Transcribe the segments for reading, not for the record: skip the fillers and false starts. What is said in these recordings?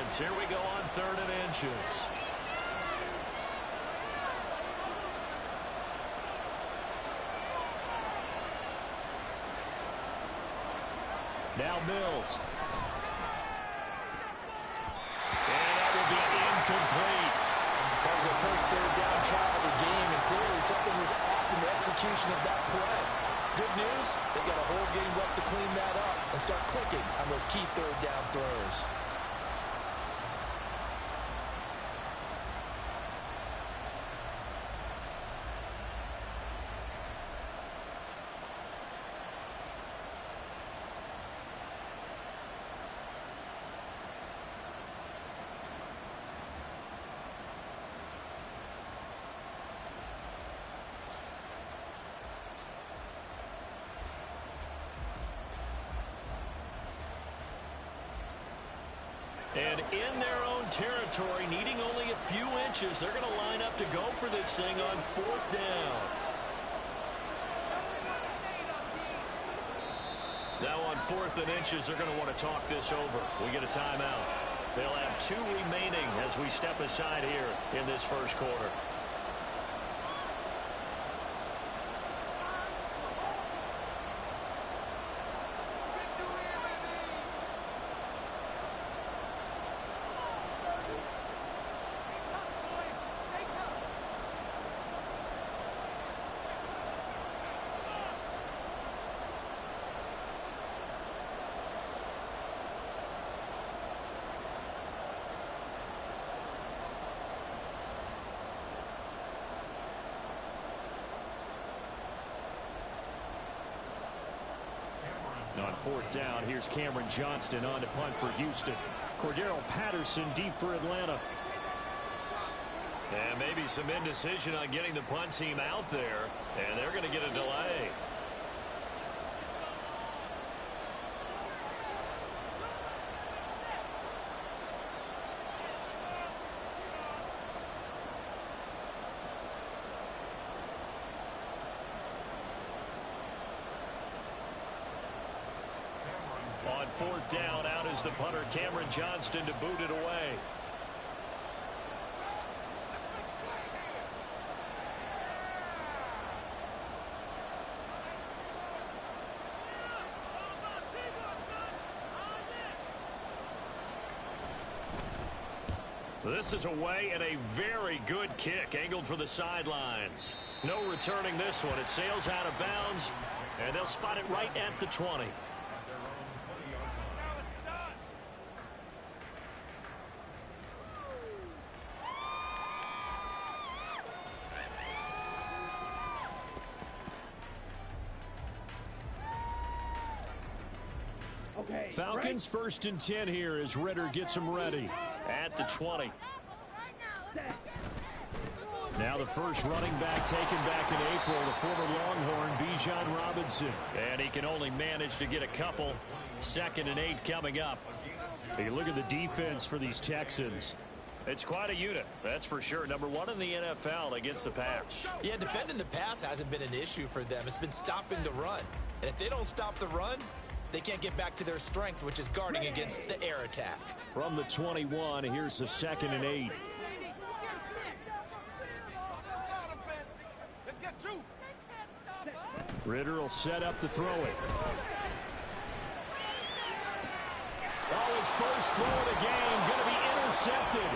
offense. Here we go on 3rd and inches. Now Mills. And that will be incomplete. That was their first 3rd down try of the game, and clearly something was off in the execution of that play. Good news, they've got a whole game left to clean that up and start clicking on those key 3rd down throws. And in their own territory, needing only a few inches, they're going to line up to go for this thing on 4th down. Now on 4th and inches, they're going to want to talk this over. We get a timeout. They'll have 2 remaining as we step aside here in this first quarter. On 4th down, here's Cameron Johnston on to punt for Houston. Cordero Patterson deep for Atlanta. And maybe some indecision on getting the punt team out there, and they're going to get a delay. On 4th down, out is the punter, Cameron Johnston, to boot it away. This is away and a very good kick, angled for the sidelines. No returning this one. It sails out of bounds, and they'll spot it right at the 20. Falcons 1st and 10 here as Ritter gets them ready at the 20. Now the first running back taken back in April, the former Longhorn, Bijan Robinson. And he can only manage to get a couple. 2nd and 8 coming up. You look at the defense for these Texans. It's quite a unit, that's for sure. Number 1 in the NFL against the pass. Yeah, defending the pass hasn't been an issue for them. It's been stopping the run. And if they don't stop the run, they can't get back to their strength, which is guarding against the air attack. From the 21, here's the 2nd and 8. Ritter will set up to throw it. Oh, his first throw of the game going to be intercepted.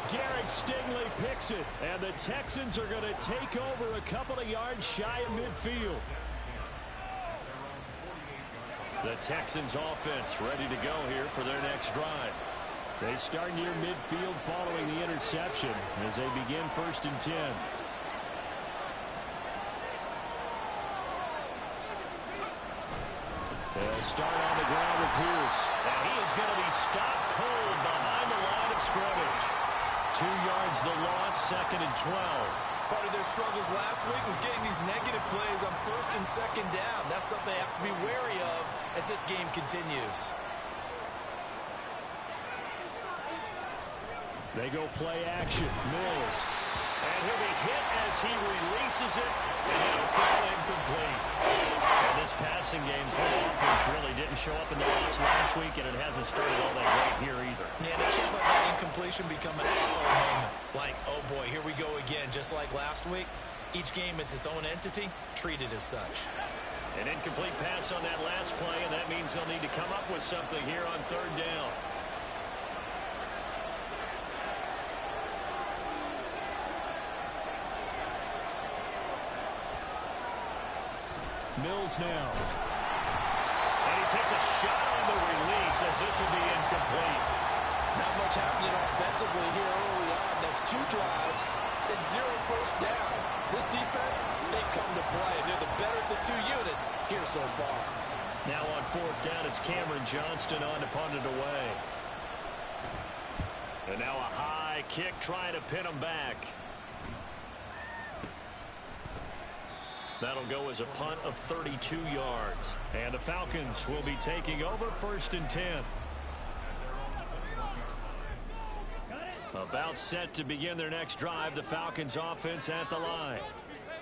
Derek Stingley picks it, and the Texans are going to take over a couple of yards shy of midfield. The Texans offense ready to go here for their next drive. They start near midfield following the interception as they begin 1st and 10. They'll start on the ground with Pierce. And he is going to be stopped cold behind the line of scrimmage. 2 yards the loss, 2nd and 12. Part of their struggles last week was getting these negative plays on 1st and 2nd down. That's something they have to be wary of as this game continues. They go play action. Mills. And he'll be hit as he releases it. And he'll fall incomplete. And this passing game's whole offense really didn't show up in the loss last week, and it hasn't started all that great here either. Yeah, they can't incompletion become a teller moment. Like, oh boy, here we go again, just like last week. Each game is its own entity, treated as such. An incomplete pass on that last play, and that means they'll need to come up with something here on third down. Mills now. And he takes a shot on the release as this will be incomplete. Not much happening offensively here early on. That's 2 drives and 0 first down. This defense, they come to play. They're the better of the 2 units here so far. Now on fourth down, it's Cameron Johnston on to punt it away. And now a high kick trying to pin him back. That'll go as a punt of 32 yards. And the Falcons will be taking over 1st and 10. About set to begin their next drive, the Falcons offense at the line.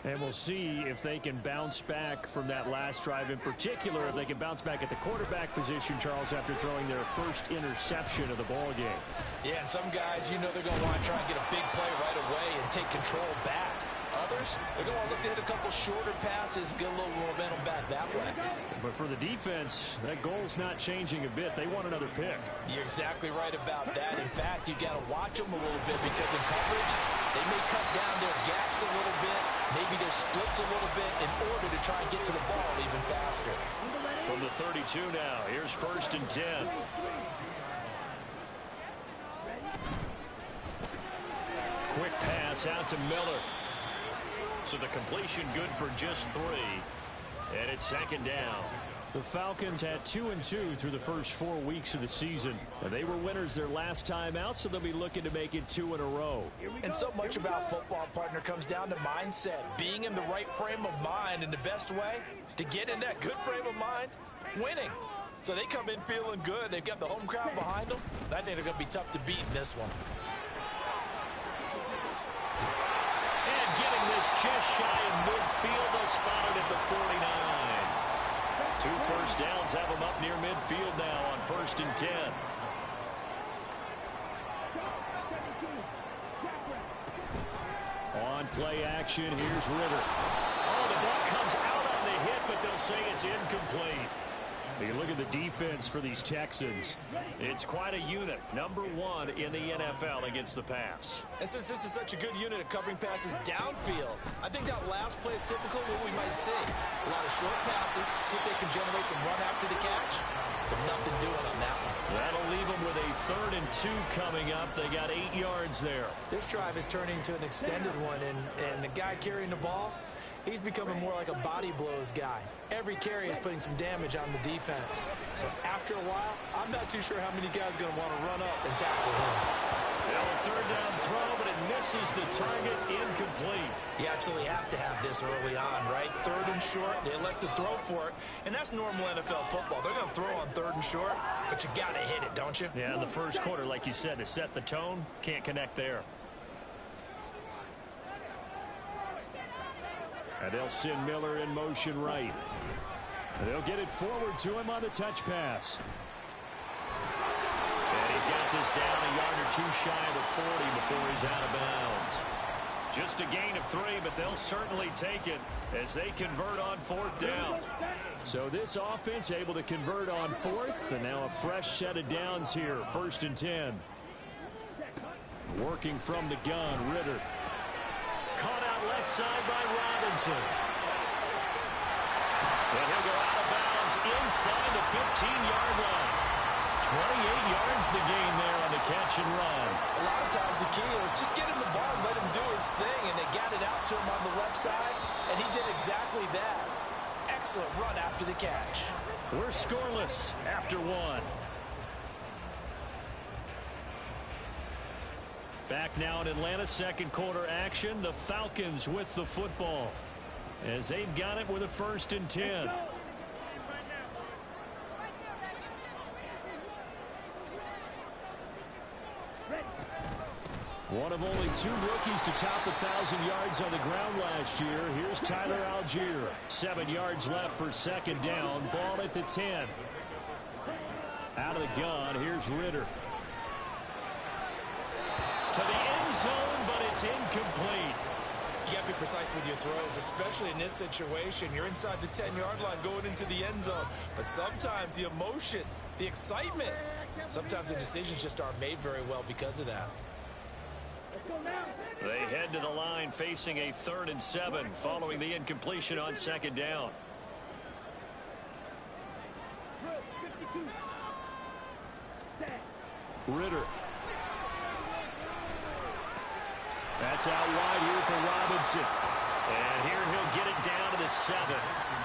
And we'll see if they can bounce back from that last drive. In particular, if they can bounce back at the quarterback position, Charles, after throwing their first interception of the ball game. Yeah, and some guys, you know they're going to want to try and get a big play right away and take control back. Others, they're going to look to hit a couple shorter passes, get a little momentum back that way. But for the defense, that goal's not changing a bit. They want another pick. You're exactly right about that. In fact, you got to watch them a little bit because in coverage, they may cut down their gaps a little bit, maybe their splits a little bit in order to try and get to the ball even faster. From the 32 now, here's 1st and 10. Quick pass out to Miller. So the completion good for just 3. And it's 2nd down. The Falcons had 2-2 through the first 4 weeks of the season. And they were winners their last time out, so they'll be looking to make it 2 in a row. And so much about football, partner, comes down to mindset. Being in the right frame of mind, and the best way to get in that good frame of mind, winning. So they come in feeling good. They've got the home crowd behind them. I think they're going to be tough to beat in this one. This just shy of midfield. They'll spot it at the 49. 2 first downs have them up near midfield now on 1st and 10. On play action, here's Ritter. Oh, the ball comes out on the hit, but they'll say it's incomplete. You look at the defense for these Texans. It's quite a unit. Number 1 in the NFL against the pass. And since this is such a good unit of covering passes downfield, I think that last play is typical of what we might see. A lot of short passes, see if they can generate some run after the catch, but nothing doing on that one. That'll leave them with a 3rd and 2 coming up. They got 8 yards there. This drive is turning into an extended one, and the guy carrying the ball, he's becoming more like a body blows guy. Every carry is putting some damage on the defense. So after a while, I'm not too sure how many guys are going to want to run up and tackle him. Now a 3rd down throw, but it misses the target, incomplete. You absolutely have to have this early on, right? 3rd and short, they elect to throw for it, and that's normal NFL football. They're going to throw on 3rd and short, but you got to hit it, don't you? Yeah, in the first quarter, like you said, to set the tone, can't connect there. And they'll send Miller in motion right. And they'll get it forward to him on the touch pass. And he's got this down a yard or 2 shy of the 40 before he's out of bounds. Just a gain of 3, but they'll certainly take it as they convert on 4th down. So this offense able to convert on 4th, and now a fresh set of downs here, 1st and 10. Working from the gun, Ritter. Caught out left side by Robinson. And he'll go out of bounds inside the 15-yard line. 28 yards the gain there on the catch and run. A lot of times the key is just get him the ball and let him do his thing, and they got it out to him on the left side, and he did exactly that. Excellent run after the catch. We're scoreless after 1. Back now in Atlanta, 2nd quarter action. The Falcons with the football as they've got it with a 1st and 10. One of only 2 rookies to top 1,000 yards on the ground last year. Here's Tyler Algier. 7 yards left for 2nd down. Ball at the 10. Out of the gun, here's Ritter. It's incomplete. You got to be precise with your throws, especially in this situation. You're inside the 10-yard line going into the end zone. But sometimes the emotion, the excitement, sometimes the decisions just aren't made very well because of that. They head to the line facing a 3rd and 7 following the incompletion on 2nd down. Ritter. That's out wide here for Robinson. And here he'll get it down to the 7.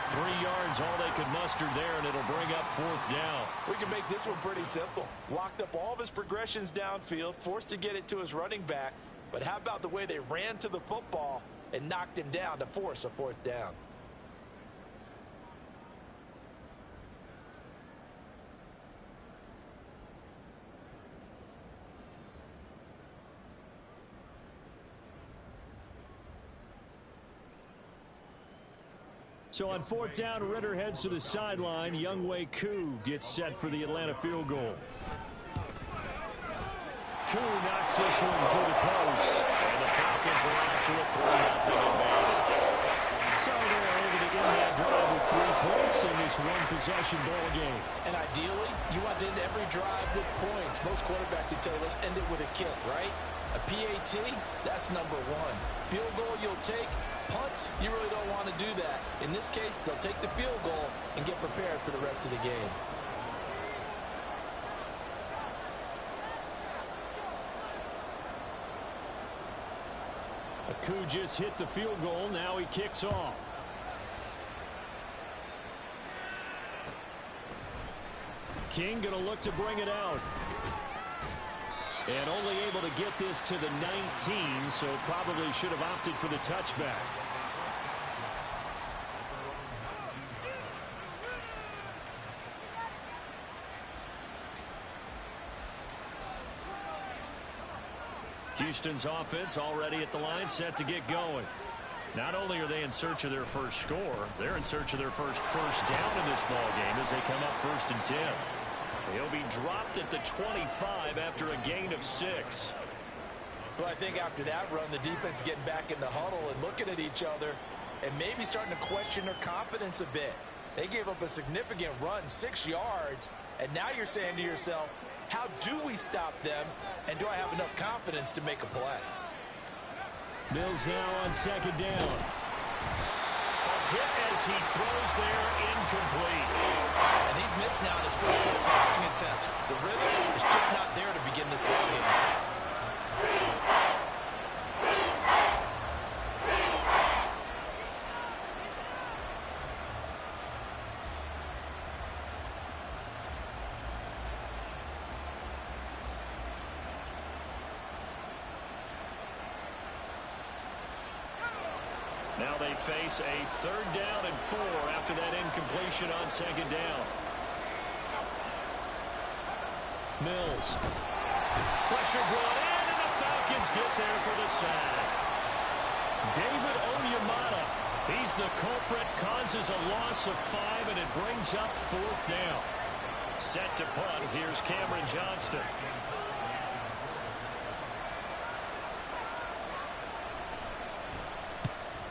3 yards, all they could muster there, and it'll bring up 4th down. We can make this one pretty simple. Locked up all of his progressions downfield, forced to get it to his running back. But how about the way they ran to the football and knocked him down to force a 4th down? So on 4th down, Ritter heads to the sideline. Younghoe Koo gets set for the Atlanta field goal. Koo knocks this one through the post. And the Falcons are out to a 3-0 advantage. So they're able to end that drive with 3 points in this one-possession ball game. And ideally, you want to end every drive with points. Most quarterbacks would tell you, let's end it with a kick, right? A PAT, that's number 1. Field goal you'll take. Punts, you really don't want to do that. In this case, they'll take the field goal and get prepared for the rest of the game. Koo just hit the field goal. Now he kicks off. King going to look to bring it out. And only able to get this to the 19, so probably should have opted for the touchback. Houston's offense already at the line, set to get going. Not only are they in search of their first score, they're in search of their first down in this ball game as they come up 1st and 10. He'll be dropped at the 25 after a gain of 6. Well, I think after that run, the defense is getting back in the huddle and looking at each other and maybe starting to question their confidence a bit. They gave up a significant run, 6 yards, and now you're saying to yourself, how do we stop them, and do I have enough confidence to make a play? Mills now on 2nd down. Hit as he throws there, incomplete. And he's missed now in his first 4 passing attempts. The rhythm is just not there to begin this ballgame. Now they face a 3rd down and 4 after that incompletion on 2nd down. Mills. Pressure brought in, and the Falcons get there for the sack. David Onyemata. He's the culprit, causes a loss of 5, and it brings up 4th down. Set to punt. Here's Cameron Johnston.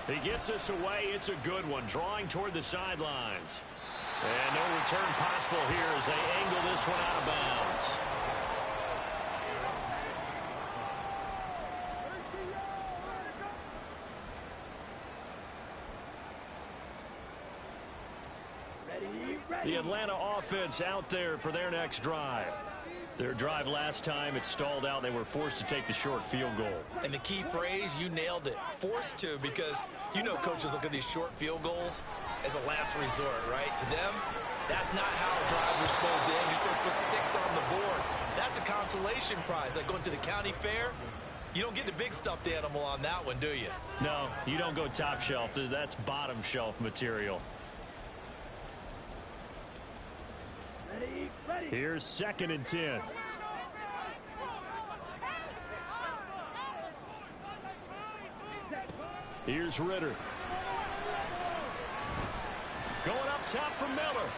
He gets us away. It's a good one. Drawing toward the sidelines. And no return possible here as they angle this one out of bounds. The Atlanta offense out there for their next drive. Their drive last time, it stalled out. They were forced to take the short field goal. And the key phrase, you nailed it. Forced to, because you know coaches look at these short field goals as a last resort, right? To them, that's not how drives are supposed to end. You're supposed to put 6 on the board. That's a consolation prize. Like going to the county fair, you don't get the big stuffed animal on that one, do you? No, you don't go top shelf. That's bottom shelf material. Here's 2nd and 10. Here's Ritter. Going up top for Miller.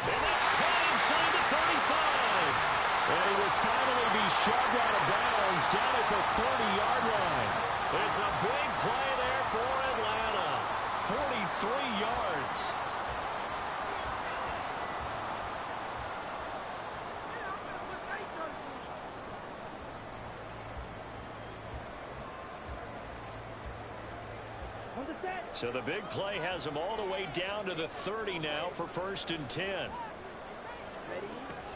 And that's caught inside the 35. And he will finally be shoved out of bounds down at the 30-yard So the big play has them all the way down to the 30 now for 1st and 10.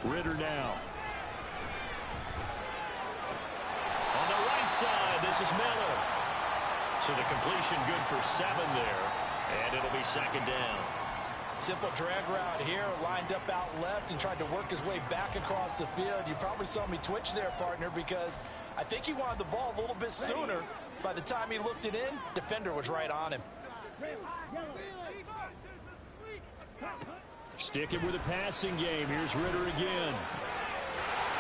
Ritter now. On the right side, this is Miller. So the completion good for 7 there. And it'll be 2nd down. Simple drag route here, lined up out left and tried to work his way back across the field. You probably saw me twitch there, partner, because I think he wanted the ball a little bit sooner. By the time he looked it in, defender was right on him. Sticking with a passing game. Here's Ritter again.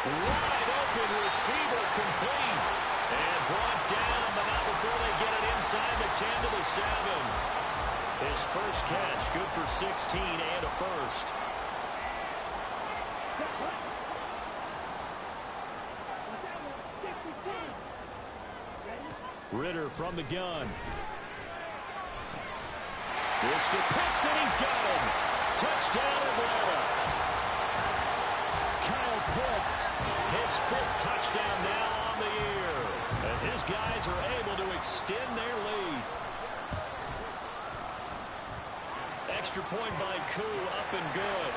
Wide open receiver, complete. And brought down, but not before they get it inside the 10 to the 7. His first catch, good for 16 and a first. Ritter from the gun. This to Pitts, and he's got him. Touchdown, Atlanta. Kyle Pitts, his 5th touchdown now on the year, as his guys are able to extend their lead. Extra point by Koo, up and good.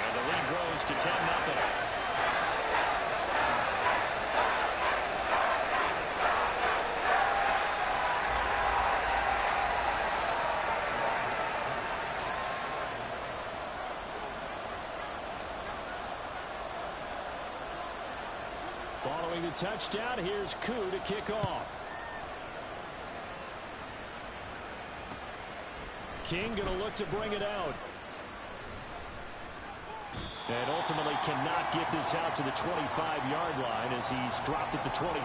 And the lead grows to 10-0. Following the touchdown, here's Koo to kick off. King going to look to bring it out. And ultimately cannot get this out to the 25-yard line as he's dropped at the 23.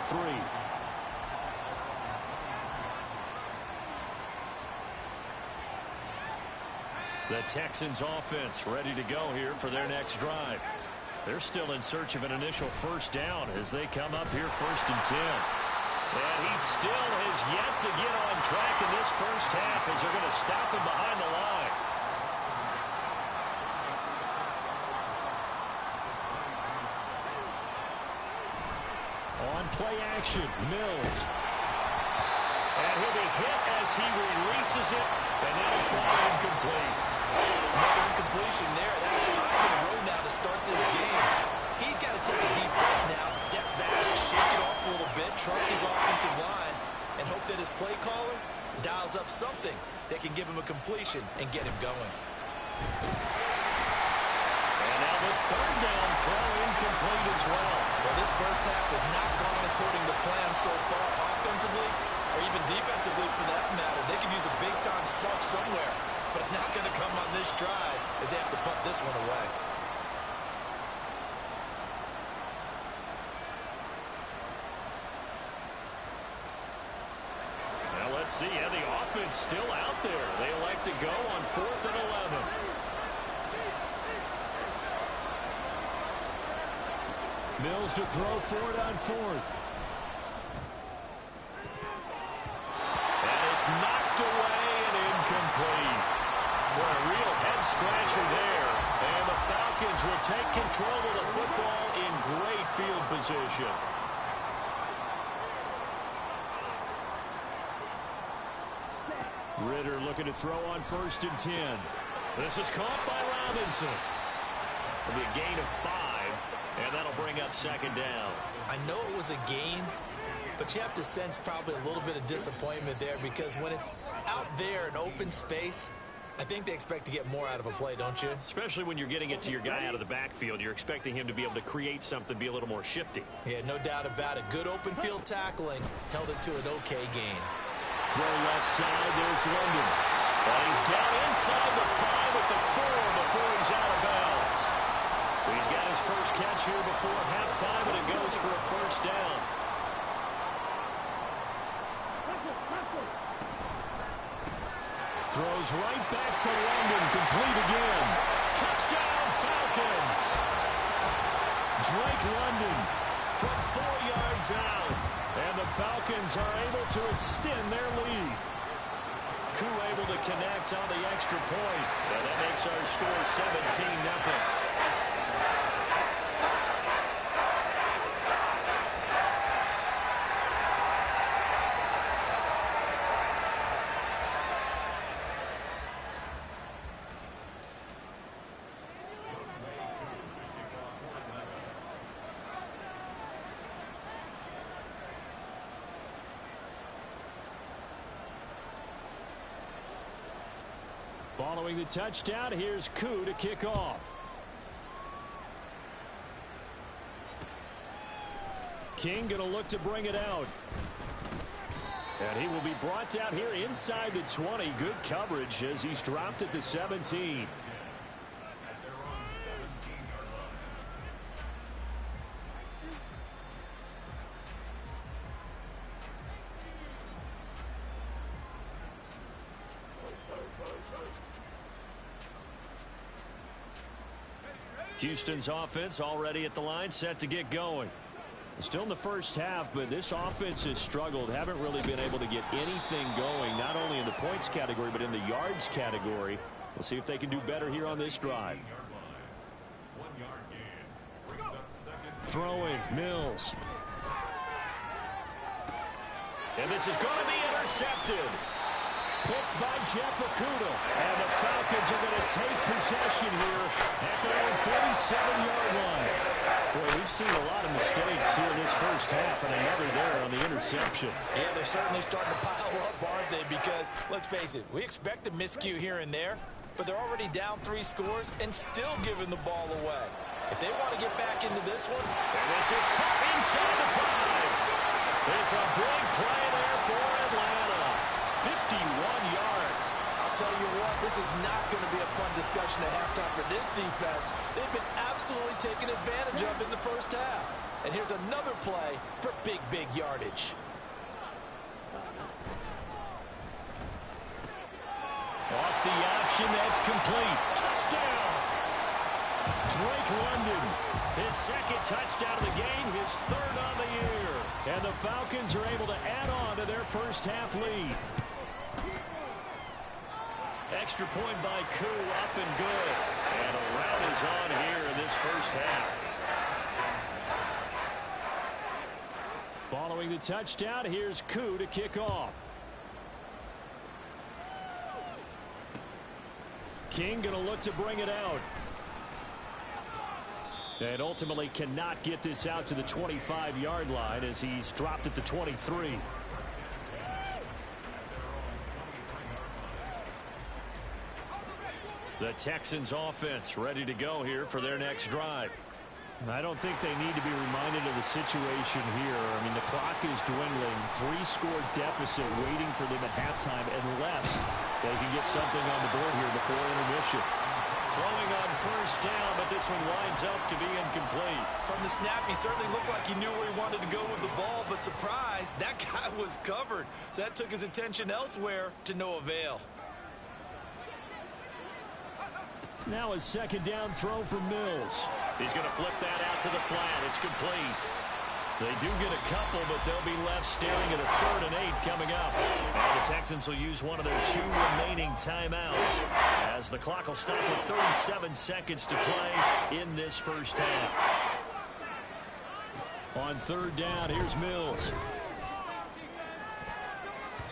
The Texans offense ready to go here for their next drive. They're still in search of an initial 1st down as they come up here 1st and 10. And he still has yet to get on track in this first half as they're going to stop him behind the line. On play action, Mills. And he'll be hit as he releases it, and that'll fly incomplete. Another incompletion there. That's 5 in a row now to start this game. He's got to take a deep breath now, step back, shake it off a little bit, trust his offensive line, and hope that his play caller dials up something that can give him a completion and get him going. And now the 3rd down throw incomplete as well. Well, this first half has not gone according to plan so far, offensively or even defensively for that matter. They could use a big-time spark somewhere, but it's not going to come on this drive as they have to punt this one away. Let's see, and the offense still out there. They elect to go on 4th and 11. Mills to throw for it on 4th. And it's knocked away and incomplete. Boy, a real head-scratcher there. And the Falcons will take control of the football in great field position. Ritter looking to throw on 1st and 10. This is caught by Robinson. It'll be a gain of 5, and that'll bring up 2nd down. I know it was a gain, but you have to sense probably a little bit of disappointment there because when it's out there in open space, I think they expect to get more out of a play, don't you? Especially when you're getting it to your guy out of the backfield. You're expecting him to be able to create something, be a little more shifty. Yeah, no doubt about it. Good open field tackling held it to an okay gain. Throw left side, there's London. And he's down inside the 5 at the 4 before he's out of bounds. He's got his first catch here before halftime, and it goes for a 1st down. Throws right back to London, complete again. Touchdown, Falcons! Drake London from 4 yards out. And the Falcons are able to extend their lead. Koo able to connect on the extra point. And that makes our score 17-0. Following the touchdown, here's Koo to kick off. King going to look to bring it out. And he will be brought out here inside the 20. Good coverage as he's dropped at the 17. Houston's offense already at the line, set to get going. Still in the first half, but this offense has struggled. Haven't really been able to get anything going, not only in the points category, but in the yards category. We'll see if they can do better here on this drive. Throwing, Mills. And this is going to be intercepted. Picked by Jeff Okudah. And the Falcons are going to take possession here at their own 47-yard line. Boy, we've seen a lot of mistakes here this first half, and another there on the interception. Yeah, they're certainly starting to pile up, aren't they? Because, let's face it, we expect a miscue here and there, but they're already down 3 scores and still giving the ball away. If they want to get back into this one, and this is caught inside the 5. It's a big play there for Atlanta. 51 yards. I'll tell you what, this is not going to be a fun discussion at halftime for this defense. They've been absolutely taken advantage of in the first half. And here's another play for big yardage. Off the option, that's complete. Touchdown! Drake London, his second touchdown of the game, his third on the year. And the Falcons are able to add on to their first half lead. Extra point by Koo, up and good. And a rout is on here in this first half. Following the touchdown, here's Koo to kick off. King going to look to bring it out. And ultimately cannot get this out to the 25-yard line as he's dropped at the 23. The Texans offense ready to go here for their next drive. I don't think they need to be reminded of the situation here. I mean, the clock is dwindling. 3-score deficit waiting for them at halftime unless they can get something on the board here before intermission. Throwing on first down, but this one winds up to be incomplete. From the snap, he certainly looked like he knew where he wanted to go with the ball, but surprise, that guy was covered. So that took his attention elsewhere to no avail. Now a second down throw for Mills. He's going to flip that out to the flat. It's complete. They do get a couple, but they'll be left staring at a 3rd and 8 coming up. And the Texans will use one of their 2 remaining timeouts as the clock will stop with 37 seconds to play in this first half. On 3rd down, here's Mills.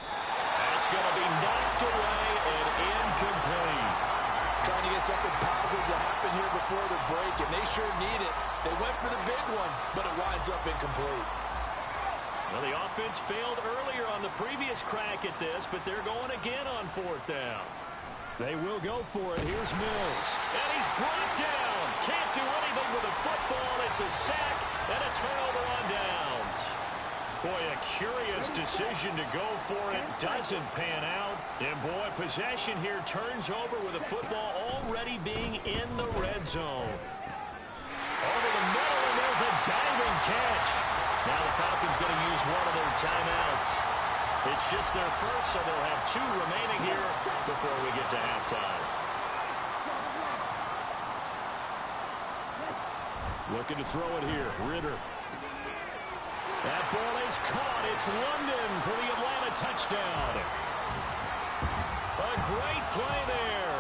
That's going to be knocked away and incomplete. Trying to get something positive to happen here before the break, and they sure need it. They went for the big one, but it winds up incomplete. Well, the offense failed earlier on the previous crack at this, but they're going again on 4th down. They will go for it. Here's Mills. And he's brought down. Can't do anything with the football. It's a sack and a turnover on downs. Boy, a curious decision to go for it. Doesn't pan out. And boy, possession here turns over with the football already being in the red zone. Over the middle, and there's a diving catch. Now the Falcons going to use one of their timeouts. It's just their first, so they'll have 2 remaining here before we get to halftime. Looking to throw it here. Ritter. That ball is caught. It's London for the Atlanta touchdown. A great play there.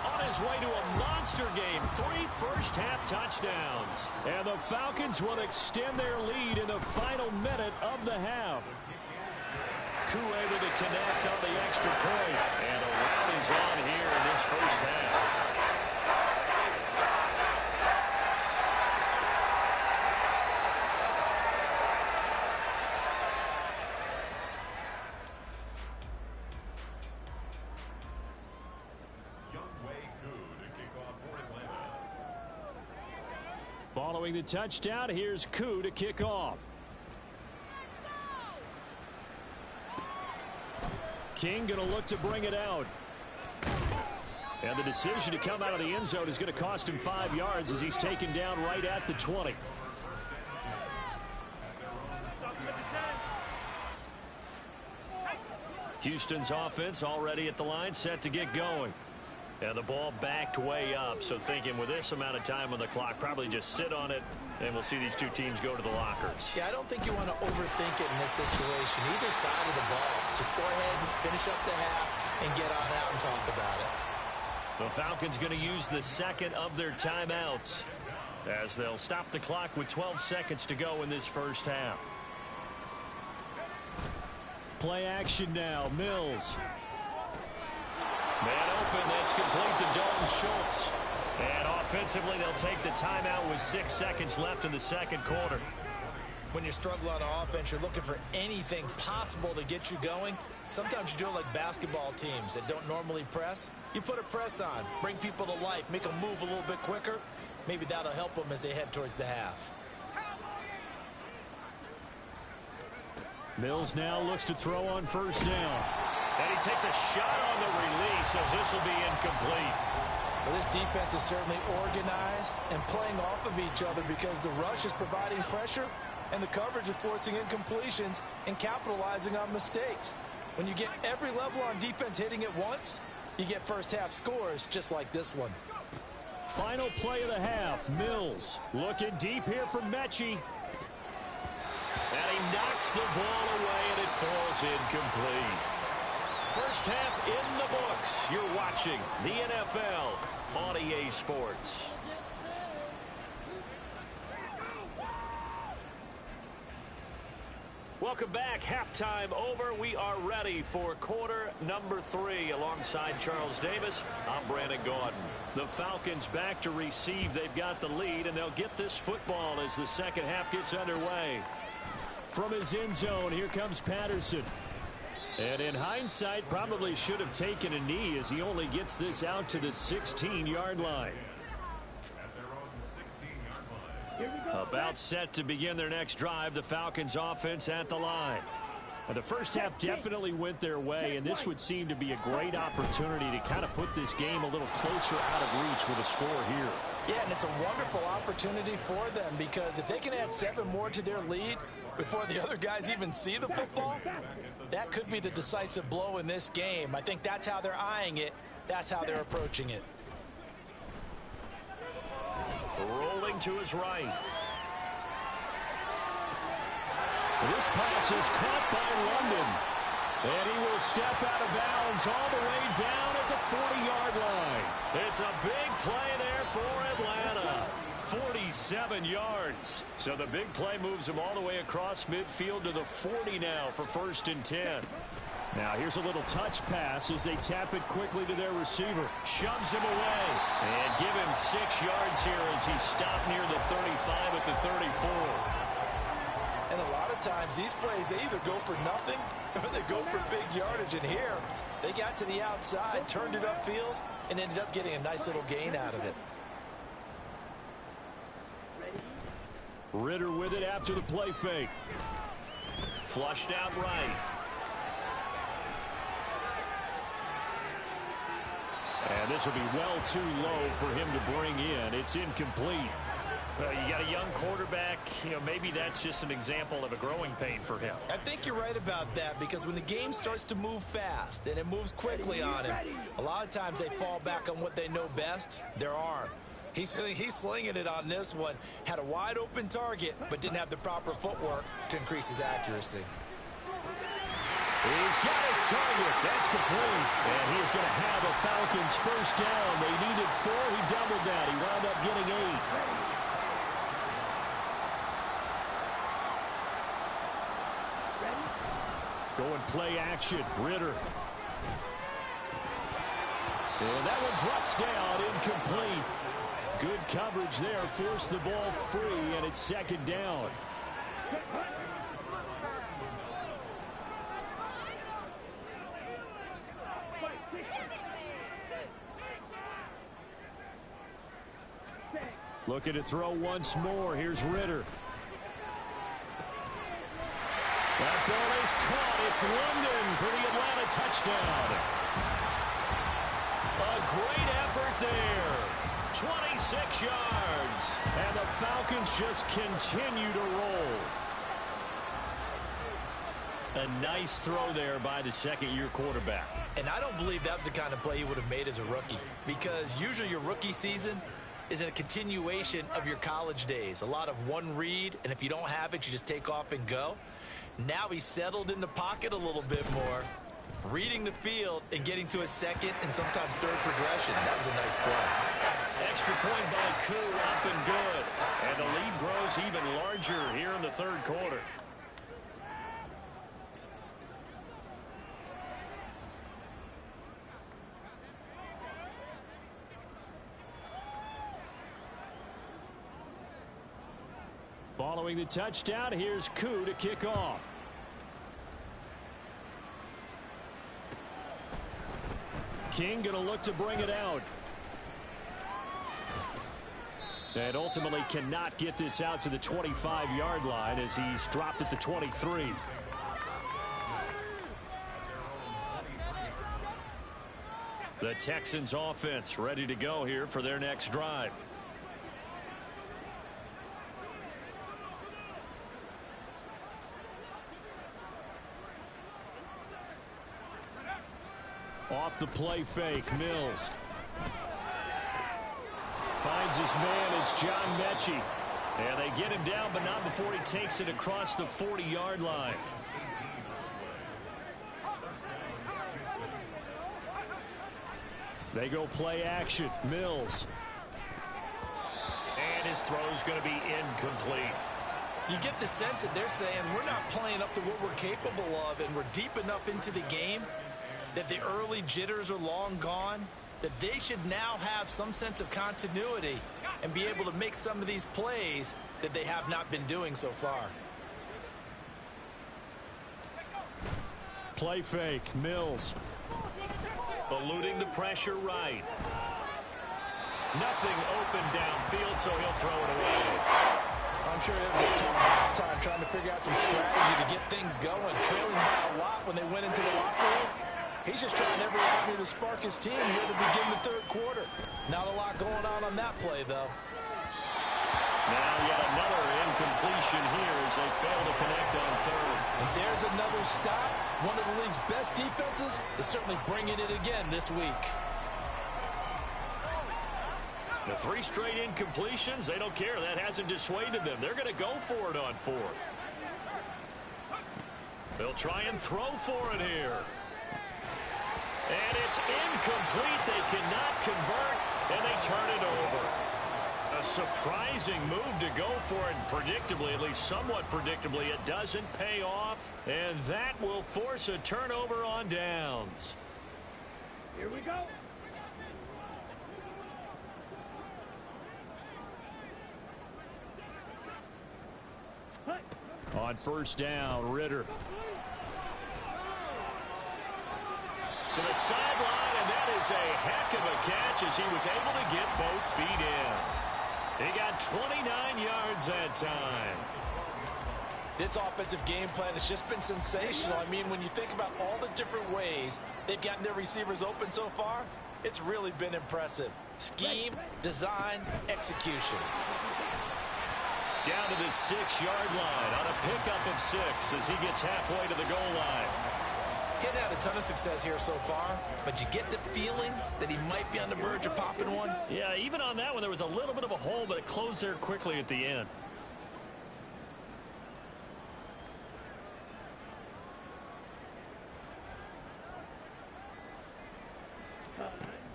On his way to a monster game. 3 first-half touchdowns. And the Falcons will extend their lead in the final minute of the half. Koo able to connect on the extra point. And a rout is on here in this first half. Following the touchdown, here's Koo to kick off. King going to look to bring it out. And the decision to come out of the end zone is going to cost him 5 yards as he's taken down right at the 20. Houston's offense already at the line, set to get going. And the ball backed way up, so thinking with this amount of time on the clock, probably just sit on it, and we'll see these two teams go to the lockers. Yeah, I don't think you want to overthink it in this situation. Either side of the ball. Just go ahead and finish up the half and get on out and talk about it. The Falcons going to use the second of their timeouts as they'll stop the clock with 12 seconds to go in this first half. Play action now. Mills. Man open. That's complete to Dalton Schultz. And offensively, they'll take the timeout with 6 seconds left in the second quarter. When you struggle on offense, you're looking for anything possible to get you going. Sometimes you do it like basketball teams that don't normally press. You put a press on, bring people to life, make them move a little bit quicker. Maybe that'll help them as they head towards the half. Mills now looks to throw on first down. And he takes a shot on the release as this will be incomplete. Well, this defense is certainly organized and playing off of each other because the rush is providing pressure and the coverage is forcing incompletions and capitalizing on mistakes. When you get every level on defense hitting it once, you get first half scores just like this one. Final play of the half. Mills looking deep here for Mechie. And he knocks the ball away and it falls incomplete. First half in the books. You're watching the NFL on EA Sports. Welcome back. Halftime over. We are ready for quarter number 3. Alongside Charles Davis, I'm Brandon Gaudin. The Falcons back to receive. They've got the lead, and they'll get this football as the second half gets underway. From his end zone, here comes Patterson. And in hindsight, probably should have taken a knee as he only gets this out to the 16-yard line. About set to begin their next drive, the Falcons offense at the line. And the first half definitely went their way, and this would seem to be a great opportunity to kind of put this game a little closer out of reach with a score here. Yeah, and it's a wonderful opportunity for them because if they can add 7 more to their lead before the other guys even see the football, that could be the decisive blow in this game. I think that's how they're eyeing it. That's how they're approaching it. Rolling to his right. This pass is caught by London. And he will step out of bounds all the way down at the 40-yard line. It's a big play there for Atlanta. 47 yards. So the big play moves him all the way across midfield to the 40 now for 1st and 10. Now here's a little touch pass as they tap it quickly to their receiver. Shoves him away. And give him 6 yards here as he stopped near the 35 at the 34. And a lot of times these plays, they either go for nothing or they go for big yardage. And here, they got to the outside, turned it upfield, and ended up getting a nice little gain out of it. Ritter with it after the play fake. Flushed out right. And this will be well too low for him to bring in. It's incomplete. You got a young quarterback. Maybe that's just an example of a growing pain for him. I think you're right about that because when the game starts to move fast and it moves quickly on him, a lot of times they fall back on what they know best, their arm. He's slinging it on this one. Had a wide open target, but didn't have the proper footwork to increase his accuracy. He's got his target. That's complete. And he is going to have a Falcons first down. They needed 4. He doubled that. He wound up getting 8. Going play action. Ritter. And that one drops down, incomplete. Good coverage there, forced the ball free, and it's 2nd down. Looking to throw once more. Here's Ritter. That ball is caught. It's London for the Atlanta touchdown. A great effort there. 26 yards. And the Falcons just continue to roll. A nice throw there by the second-year quarterback. And I don't believe that was the kind of play he would have made as a rookie, because usually your rookie season is a continuation of your college days. A lot of one read, and if you don't have it, you just take off and go. Now he's settled in the pocket a little bit more, reading the field and getting to a second and sometimes third progression. That was a nice play. Extra point by Koo, up and good. And the lead grows even larger here in the third quarter. Following the touchdown, here's Koo to kick off. King going to look to bring it out. And ultimately cannot get this out to the 25-yard line as he's dropped at the 23. The Texans offense ready to go here for their next drive. Off the play fake, Mills. Finds his man, it's John Mechie. And they get him down, but not before he takes it across the 40-yard line. They go play action, Mills. And his throw's going to be incomplete. You get the sense that they're saying we're not playing up to what we're capable of, and we're deep enough into the game that the early jitters are long gone, that they should now have some sense of continuity and be able to make some of these plays that they have not been doing so far. Play fake, Mills. Eluding the pressure right. Nothing open downfield, so he'll throw it away. I'm sure it was a tough time trying to figure out some strategy to get things going, trailing by a lot when they went into the locker room. He's just trying every avenue to spark his team here to begin the third quarter. Not a lot going on that play, though. Now yet another incompletion here as they fail to connect on third. And there's another stop. One of the league's best defenses is certainly bringing it again this week. The 3 straight incompletions, they don't care. That hasn't dissuaded them. They're going to go for it on fourth. They'll try and throw for it here. And it's incomplete. They cannot convert, and they turn it over. A surprising move to go for it, and predictably, at least somewhat predictably, it doesn't pay off, and that will force a turnover on downs. Here we go. On first down, Ritter. To the sideline, and that is a heck of a catch as he was able to get both feet in. He got 29 yards that time. This offensive game plan has just been sensational. I mean, when you think about all the different ways they've gotten their receivers open so far, it's really been impressive. Scheme, design, execution. Down to the 6-yard line on a pickup of 6 as he gets halfway to the goal line. Getting had a ton of success here so far, but you get the feeling that he might be on the verge of popping one. Yeah, even on that one, there was a little bit of a hole, but it closed there quickly at the end.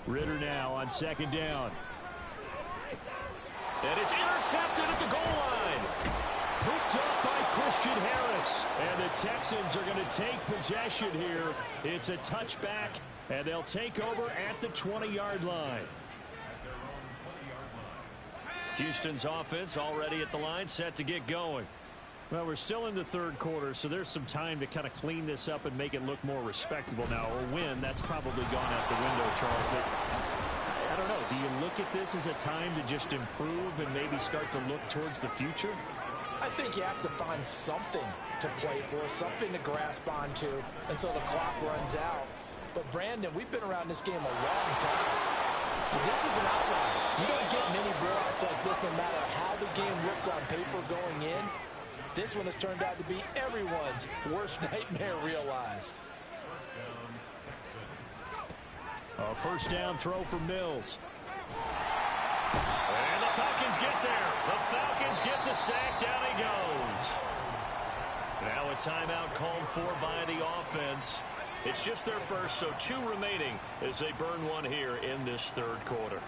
Ritter now on second down. And it's intercepted at the goal line. Picked up by Christian Harris. And the Texans are going to take possession here. It's a touchback, and they'll take over at the 20-yard line. Houston's offense already at the line, set to get going. Well, we're still in the third quarter, so there's some time to kind of clean this up and make it look more respectable now. Or win, that's probably gone out the window, Charles. But I don't know. Do you look at this as a time to just improve and maybe start to look towards the future? I think you have to find something to play for, something to grasp onto until the clock runs out. But, Brandon, we've been around this game a long time. This is an outlier. You don't get many blowouts like this no matter how the game looks on paper going in. This one has turned out to be everyone's worst nightmare realized. A first down throw for Mills. And the Falcons get there. The Falcons get the sack. Down he goes. Now a timeout called for by the offense. It's just their first, so 2 remaining as they burn one here in this third quarter.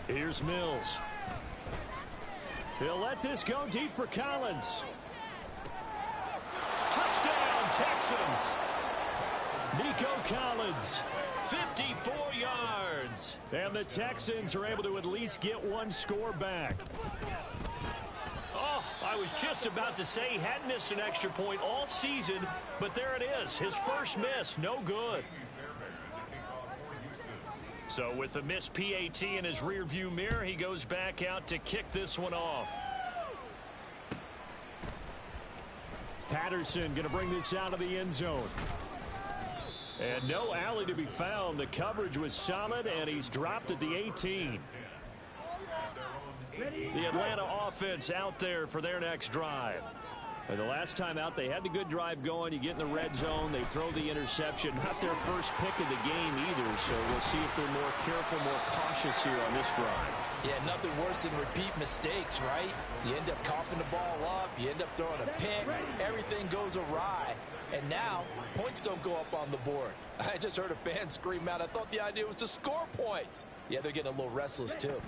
Here's Mills. He'll let this go deep for Collins. Touchdown, Texans. Nico Collins, 54 yards. And the Texans are able to at least get one score back. Oh, I was just about to say he hadn't missed an extra point all season, but there it is. His first miss, no good. So with the missed PAT in his rearview mirror, he goes back out to kick this one off. Patterson going to bring this out of the end zone. And no alley to be found. The coverage was solid, and he's dropped at the 18. The Atlanta offense out there for their next drive. And the last time out, they had the good drive going. You get in the red zone, they throw the interception. Not their first pick of the game either, so we'll see if they're more careful, more cautious here on this drive. Yeah, nothing worse than repeat mistakes, right? You end up coughing the ball up, you end up throwing a pick, everything goes awry. And now, points don't go up on the board. I just heard a fan scream out, I thought the idea was to score points. Yeah, they're getting a little restless too.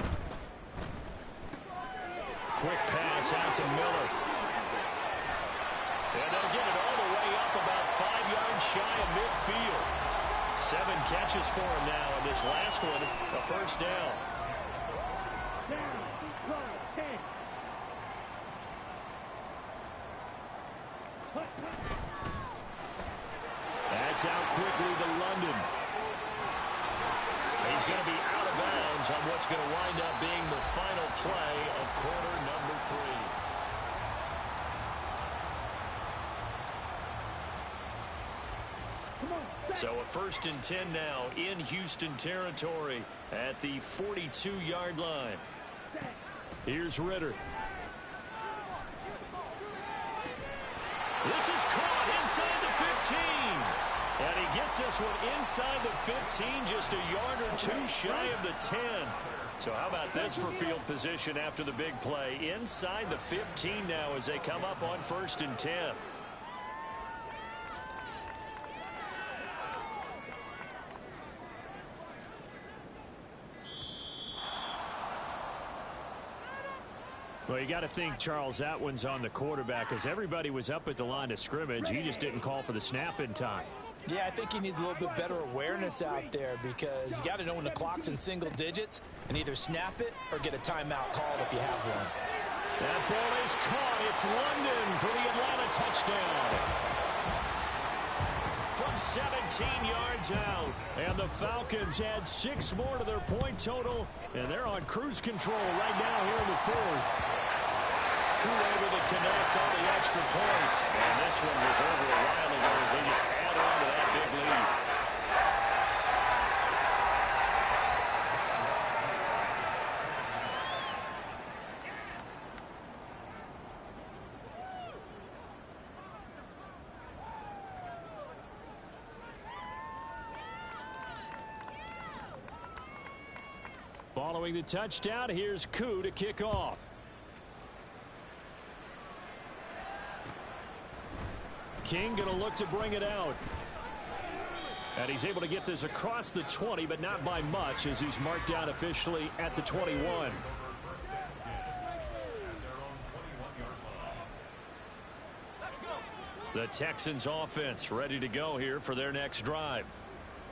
Quick pass out to Miller. And they'll get it all the way up about 5 yards shy of midfield. 7 catches for him now, and this last one, a first down. That's out quickly to London. He's going to be out of bounds on what's going to wind up being the final play of quarter number 3. So a 1st and 10 now in Houston territory at the 42-yard line. Here's Ritter. This is caught inside the 15. And he gets this one inside the 15, just a yard or 2 shy of the 10. So how about this for field position after the big play? Inside the 15 now as they come up on 1st and 10. Well, you got to think, Charles, that one's on the quarterback because everybody was up at the line of scrimmage. He just didn't call for the snap in time. Yeah, I think he needs a little bit better awareness out there because you got to know when the clock's in single digits and either snap it or get a timeout called if you have one. That ball is caught. It's London for the Atlanta touchdown. From 17 yards out. And the Falcons add 6 more to their point total. And they're on cruise control right now here in the 4th. True able to connect on the extra point. And this one was over a while ago as they just add on to that big lead. Following the touchdown, here's Koo to kick off. King going to look to bring it out. And he's able to get this across the 20, but not by much as he's marked down officially at the 21. The Texans offense ready to go here for their next drive.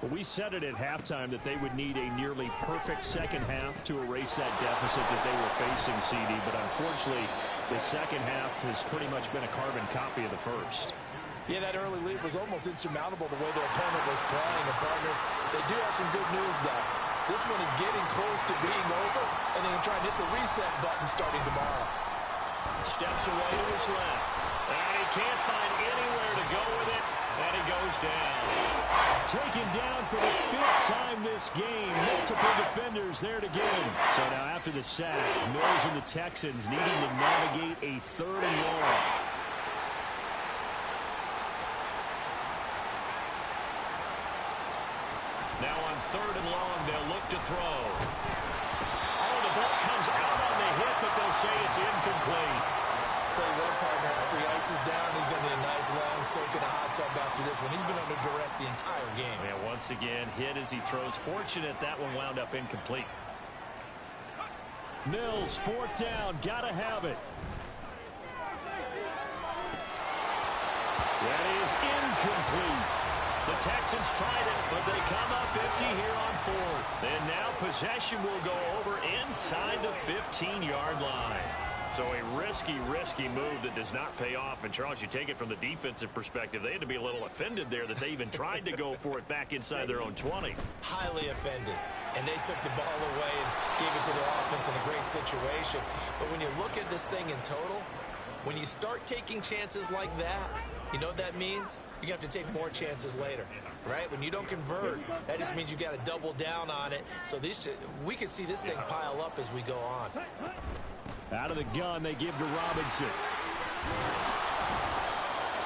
Well, we said it at halftime that they would need a nearly perfect second half to erase that deficit that they were facing, CD. But unfortunately, the second half has pretty much been a carbon copy of the first. Yeah, that early lead was almost insurmountable the way their opponent was playing. And, partner, they do have some good news, though. This one is getting close to being over, and they can try and hit the reset button starting tomorrow. Steps away to his left. And he can't find anywhere to go with it, and he goes down. Taken down for the 5th time this game. Multiple defenders there to get him. So now after the sack, Mills and the Texans needing to navigate a 3rd and long. Now on 3rd and long, they'll look to throw. Oh, the ball comes out on the hit, but they'll say it's incomplete. I'll tell you what, partner, after he ices down, he's going to need a nice long soak in a hot tub after this one. He's been under duress the entire game. Yeah, once again, hit as he throws. Fortunate that one wound up incomplete. Mills, 4th down, gotta have it. That is incomplete. The Texans tried it, but they come up empty here on 4th. And now possession will go over inside the 15-yard line. So a risky move that does not pay off. And, Charles, you take it from the defensive perspective. They had to be a little offended there that they even tried to go for it back inside their own 20. Highly offended. And they took the ball away and gave it to their offense in a great situation. But when you look at this thing in total, when you start taking chances like that, you know what that means? You have to take more chances later, right? When you don't convert, that just means you got to double down on it. So we can see this thing pile up as we go on. Out of the gun, they give to Robinson.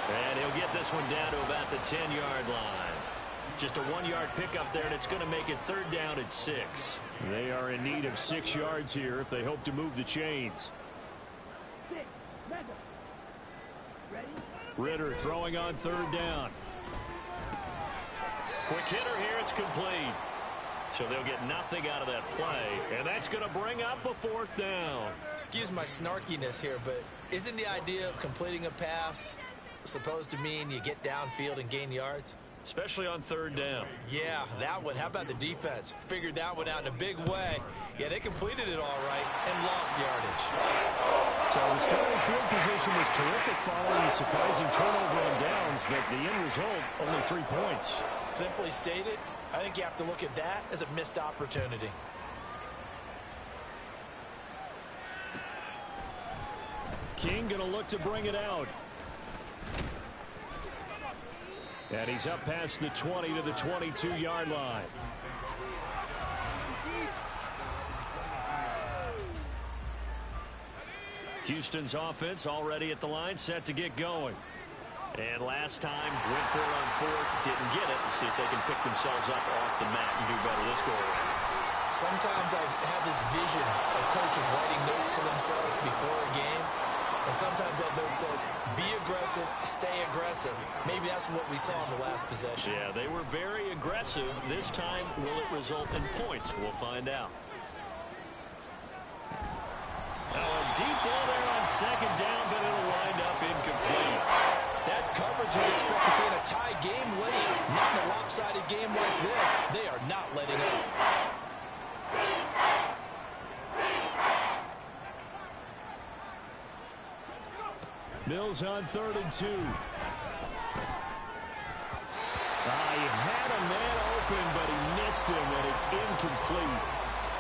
And he'll get this one down to about the 10-yard line. Just a 1-yard pickup there, and it's going to make it 3rd down at 6. They are in need of 6 yards here if they hope to move the chains. Ritter throwing on 3rd down. Quick hitter here, it's complete. So they'll get nothing out of that play, and that's going to bring up a 4th down. Excuse my snarkiness here, but isn't the idea of completing a pass supposed to mean you get downfield and gain yards? Especially on 3rd down. Yeah, that one. How about the defense? Figured that one out in a big way. Yeah, they completed it all right and lost yardage. So the starting field position was terrific following the surprising turnover on downs, but the end result, only 3 points. Simply stated, I think you have to look at that as a missed opportunity. King going to look to bring it out. And he's up past the 20 to the 22-yard line. Houston's offense already at the line, set to get going. And last time, went for it on 4th, didn't get it. Let's see if they can pick themselves up off the mat and do better this go around. Sometimes I have this vision of coaches writing notes to themselves before a game. And sometimes that note says, be aggressive, stay aggressive. Maybe that's what we saw in the last possession. Yeah, they were very aggressive. This time, will it result in points? We'll find out. Now a deep ball there on 2nd down, but it'll wind up incomplete. That's coverage you'd expect to see in a tie game late. Not in a lopsided game like this. They are not letting up. Mills on 3rd and 2. He had a man open, but he missed him, and it's incomplete.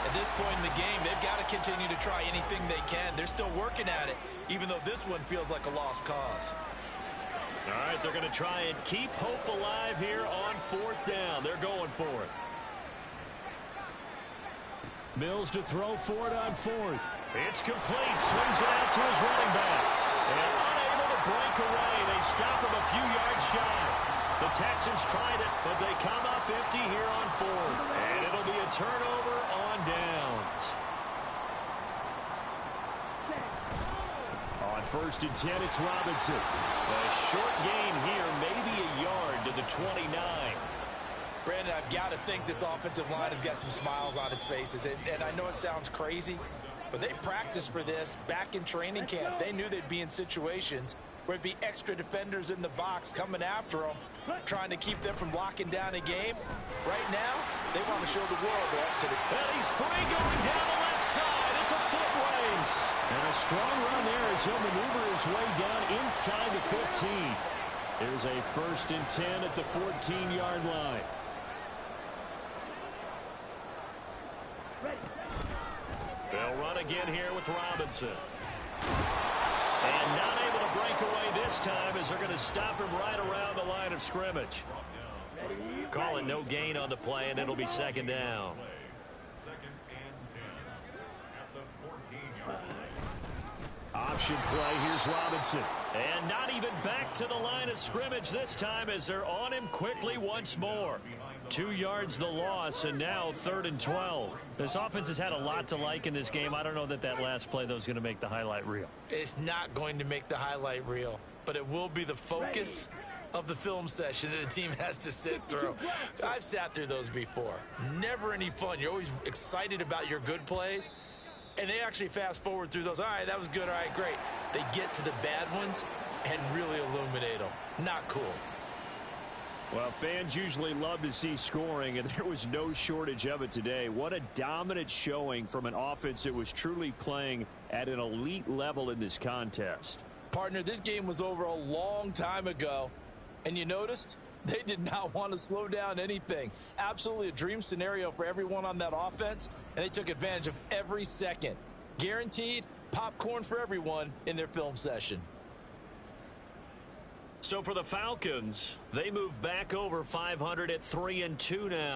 At this point in the game, they've got to continue to try anything they can. They're still working at it, even though this one feels like a lost cause. All right, they're going to try and keep hope alive here on 4th down. They're going for it. Mills to throw for it on 4th. It's complete. Swings it out to his running back. And unable to break away. They stop him a few yards shy. The Texans tried it, but they come up empty here on 4th. And it'll be a turnover on downs. On 1st and 10, it's Robinson. A short gain here, maybe a yard to the 29. Brandon, I've got to think this offensive line has got some smiles on its faces. And I know it sounds crazy, but they practiced for this back in training camp. They knew they'd be in situations where it'd be extra defenders in the box coming after them, trying to keep them from locking down a game. Right now, they want to show the world they're up to the... And he's free going down the left side. It's a foot race. And a strong run there as he'll maneuver his way down inside the 15. Here's a 1st and 10 at the 14-yard line. They'll run again here with Robinson. And not able to break away this time as they're going to stop him right around the line of scrimmage. Calling no gain on the play, and it'll be 2nd down. Option play, here's Robinson. And not even back to the line of scrimmage this time as they're on him quickly once more. 2 yards the loss, and now 3rd and 12. This offense has had a lot to like in this game. I don't know that last play, though, is going to make the highlight reel. It's not going to make the highlight reel, but it will be the focus of the film session that the team has to sit through. I've sat through those before. Never any fun. You're always excited about your good plays, and they actually fast forward through those. All right, that was good. All right, great. They get to the bad ones and really illuminate them. Not cool. Well, fans usually love to see scoring, and there was no shortage of it today. What a dominant showing from an offense that was truly playing at an elite level in this contest. Partner, this game was over a long time ago, and you noticed they did not want to slow down anything. Absolutely a dream scenario for everyone on that offense, and they took advantage of every second. Guaranteed popcorn for everyone in their film session. So for the Falcons, they move back over 500 at 3-2 now.